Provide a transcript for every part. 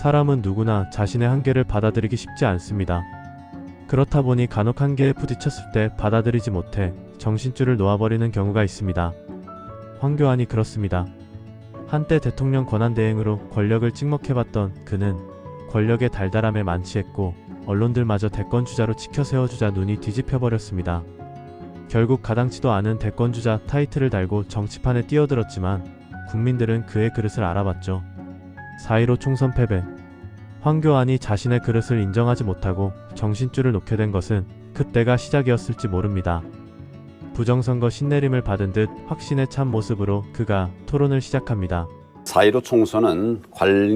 사람은 누구나 자신의 한계를 받아들이기 쉽지 않습니다. 그렇다 보니 간혹 한계에 부딪혔을 때 받아들이지 못해 정신줄을 놓아버리는 경우가 있습니다. 황교안이 그렇습니다. 한때 대통령 권한대행으로 권력을 찍먹해봤던 그는 권력의 달달함에 만취했고 언론들마저 대권주자로 치켜 세워주자 눈이 뒤집혀버렸습니다. 결국 가당치도 않은 대권주자 타이틀을 달고 정치판에 뛰어들었지만 국민들은 그의 그릇을 알아봤죠. 4.15 총선 패배. 황교안이 자신의 그릇을 인정하지 못하고 정신줄을 놓게 된 것은 그때가 시작이었을지 모릅니다. 부정선거 신내림을 받은 듯 확신에 찬 모습으로 그가 토론을 시작합니다. 4.15 총선은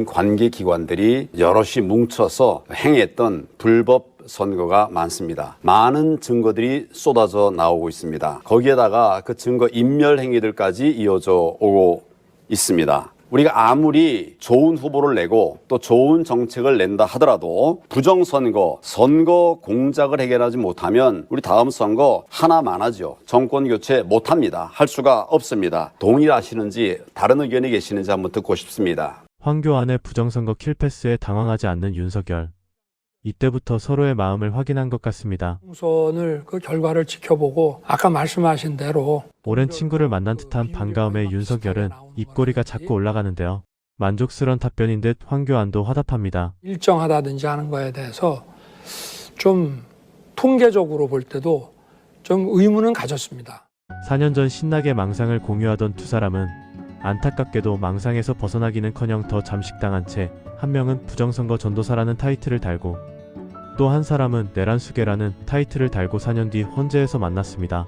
관계기관들이 여럿이 뭉쳐서 행했던 불법 선거가 많습니다. 많은 증거들이 쏟아져 나오고 있습니다. 거기에다가 그 증거 인멸 행위들까지 이어져 오고 있습니다. 우리가 아무리 좋은 후보를 내고 또 좋은 정책을 낸다 하더라도 부정선거, 선거 공작을 해결하지 못하면 우리 다음 선거 하나만 하죠. 정권 교체 못합니다. 할 수가 없습니다. 동일하시는지 다른 의견이 계시는지 한번 듣고 싶습니다. 황교안의 부정선거 킬패스에 당황하지 않는 윤석열. 이때부터 서로의 마음을 확인한 것 같습니다. 총선을 그 결과를 지켜보고 아까 말씀하신 대로 오랜 친구를 만난 듯한 반가움에 윤석열은 입꼬리가 자꾸 올라가는데요. 만족스런 답변인 듯 황교안도 화답합니다. 일정하다든지 하는 거에 대해서 좀 통계적으로 볼 때도 좀 의문은 가졌습니다. 4년 전 신나게 망상을 공유하던 두 사람은 안타깝게도 망상에서 벗어나기는커녕 더 잠식당한 채 한 명은 부정선거 전도사라는 타이틀을 달고 또 한 사람은 내란수계라는 타이틀을 달고 4년 뒤 헌재에서 만났습니다.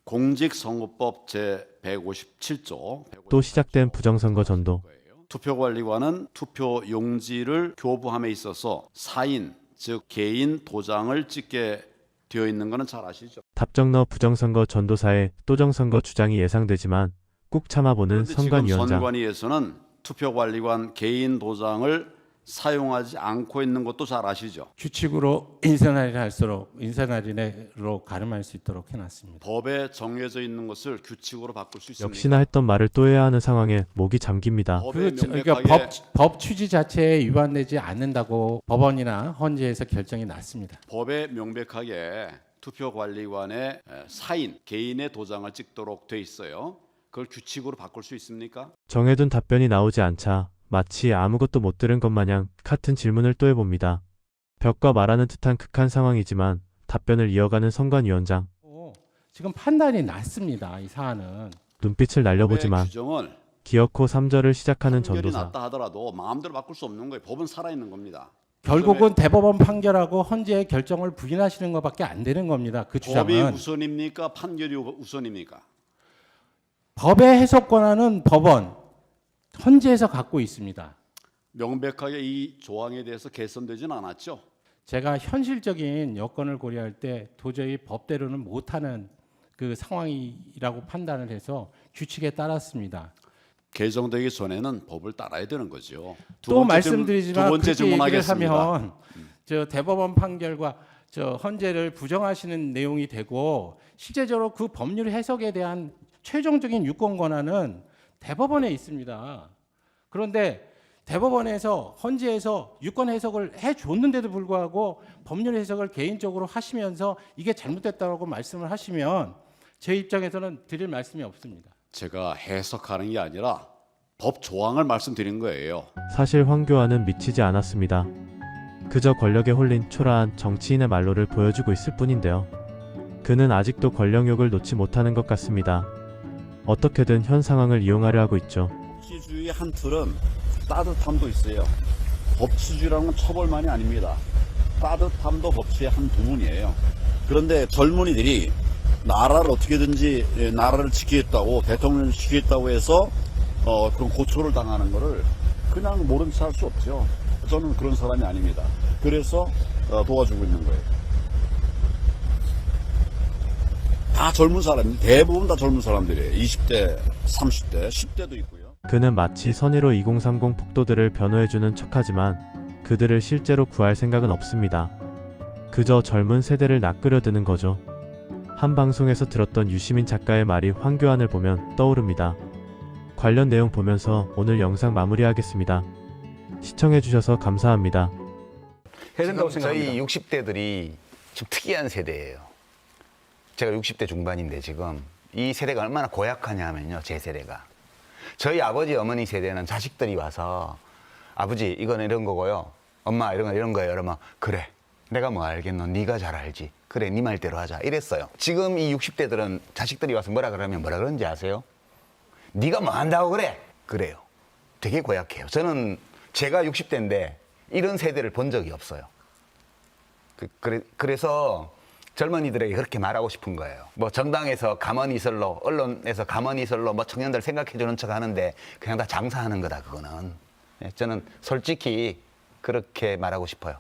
공직선거법 제157조 또 시작된 부정선거 전도. 투표관리관은 투표 용지를 교부함에 있어서 사인, 즉 개인 도장을 찍게 되어 있는 것은 잘 아시죠? 답정너 부정선거 전도사의 또정선거 주장이 예상되지만 꾹 참아보는 선관위원장. 선관위에서는 투표관리관 개인 도장을 사용하지 않고 있는 것도 잘 아시죠? 규칙으로 인사날이 할수록 인사날로 가름할 수 있도록 해놨습니다. 법에 정해져 있는 것을 규칙으로 바꿀 수 있습니다. 역시나 했던 말을 또 해야 하는 상황에 목이 잠깁니다. 그러니까 법 취지 자체에 위반되지 않는다고 법원이나 헌재에서 결정이 났습니다. 법에 명백하게 투표관리관의 사인, 개인의 도장을 찍도록 돼 있어요. 그걸 규칙으로 바꿀 수 있습니까? 정해둔 답변이 나오지 않자 마치 아무것도 못 들은 것 마냥 같은 질문을 또 해봅니다. 벽과 말하는 듯한 극한 상황이지만 답변을 이어가는 선관위원장. 지금 판단이 났습니다. 이 사안은. 눈빛을 날려보지만 기어코 3절을 시작하는 전도사. 났다 하더라도 마음대로 바꿀 수 없는 거예요. 법은 살아있는 겁니다. 결국은 대법원 판결하고 헌재의 결정을 부인하시는 것밖에 안 되는 겁니다. 그 주장은. 법이 우선입니까? 판결이 우선입니까? 법의 해석 권한은 법원, 헌재에서 갖고 있습니다. 명백하게 이 조항에 대해서 개선되지는 않았죠. 제가 현실적인 여건을 고려할 때 도저히 법대로는 못하는 그 상황이라고 판단을 해서 규칙에 따랐습니다. 개정되기 전에는 법을 따라야 되는 거죠. 또 말씀드리지만 두 번째 질문하겠습니다. 하면 저 대법원 판결과 저 헌재를 부정하시는 내용이 되고 실제적으로 그 법률 해석에 대한 최종적인 유권 권한은 대법원에 있습니다. 그런데 대법원에서 헌재에서 유권 해석을 해줬는데도 불구하고 법률 해석을 개인적으로 하시면서 이게 잘못됐다고 말씀을 하시면 제 입장에서는 드릴 말씀이 없습니다. 제가 해석하는 게 아니라 법 조항을 말씀드린 거예요. 사실 황교안은 미치지 않았습니다. 그저 권력에 홀린 초라한 정치인의 말로를 보여주고 있을 뿐인데요. 그는 아직도 권력욕을 놓지 못하는 것 같습니다. 어떻게든 현 상황을 이용하려 하고 있죠. 법치주의의 한 틀은 따뜻함도 있어요. 법치주의라는 건 처벌만이 아닙니다. 따뜻함도 법치의 한 부분이에요. 그런데 젊은이들이 나라를 어떻게든지 나라를 지키겠다고 대통령을 지키겠다고 해서 그런 고초를 당하는 거를 그냥 모른 체 할 수 없죠. 저는 그런 사람이 아닙니다. 그래서 도와주고 있는 거예요. 다 젊은 사람이 대부분 다 젊은 사람들이에요. 20대, 30대, 10대도 있고요. 그는 마치 선의로 2030 폭도들을 변호해주는 척하지만 그들을 실제로 구할 생각은 없습니다. 그저 젊은 세대를 낚으려드는 거죠. 한 방송에서 들었던 유시민 작가의 말이 황교안을 보면 떠오릅니다. 관련 내용 보면서 오늘 영상 마무리하겠습니다. 시청해주셔서 감사합니다. 해야 된다고 지금 생각합니다. 저희 60대들이 좀 특이한 세대예요. 제가 60대 중반인데 지금 이 세대가 얼마나 고약하냐 하면요. 제 세대가. 저희 아버지 어머니 세대는 자식들이 와서 아버지 이건 이런 거고요. 엄마 이런 거 이런 거예요. 이러면 그래. 내가 뭐 알겠노. 네가 잘 알지. 그래 네 말대로 하자. 이랬어요. 지금 이 60대들은 자식들이 와서 뭐라 그러면 뭐라 그러는지 아세요? 네가 뭐 한다고 그래. 그래요. 되게 고약해요. 저는 제가 60대인데 이런 세대를 본 적이 없어요. 그래서 젊은이들에게 그렇게 말하고 싶은 거예요. 뭐 정당에서 가만히 있을로, 언론에서 가만히 있을로, 뭐 청년들 생각해주는 척 하는데 그냥 다 장사하는 거다, 그거는. 네, 저는 솔직히 그렇게 말하고 싶어요.